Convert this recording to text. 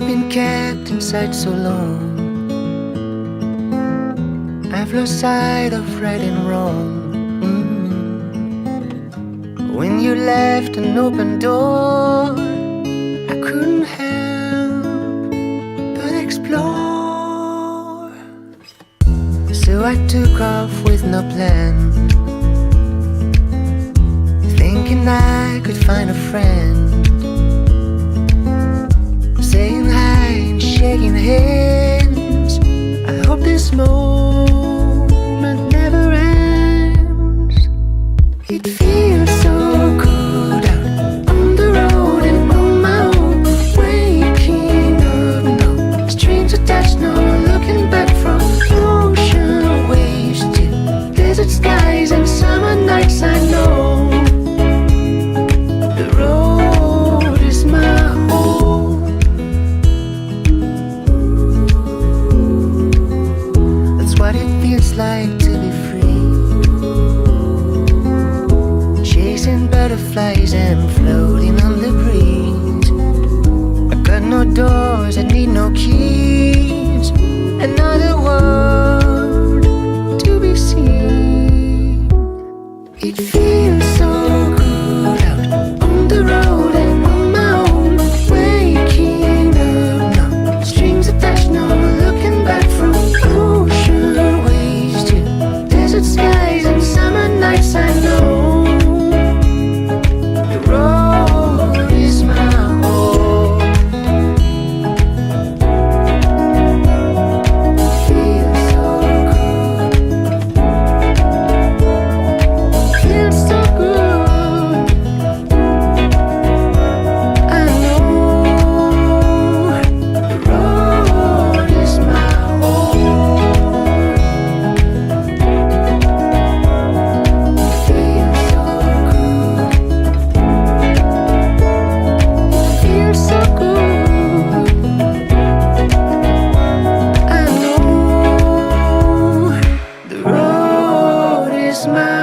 been kept inside so long, I've lost sight of right and wrong. When you left an open door, I couldn't help but explore. So I took off with no plan, thinking I could find a friend, saying hi and shaking hands. I hope this moment never ends. It feels so good out on the road and on my own, waking up, no strings attached, no looking back, from ocean waves to desert skies and summer nights. I know the road is my home. That's what it feels like to be free, chasing butterflies and floating on the breeze. I got no doors, I need no keys, another world to be seen. It feels so good out on the road and on my own, waking up, no strings attached, no looking back, from ocean waves to desert skies and summer nights. I know the road is my home. Feels so good, feels so good. I know the road is my home. Feels so good, feels so good. I know the road is my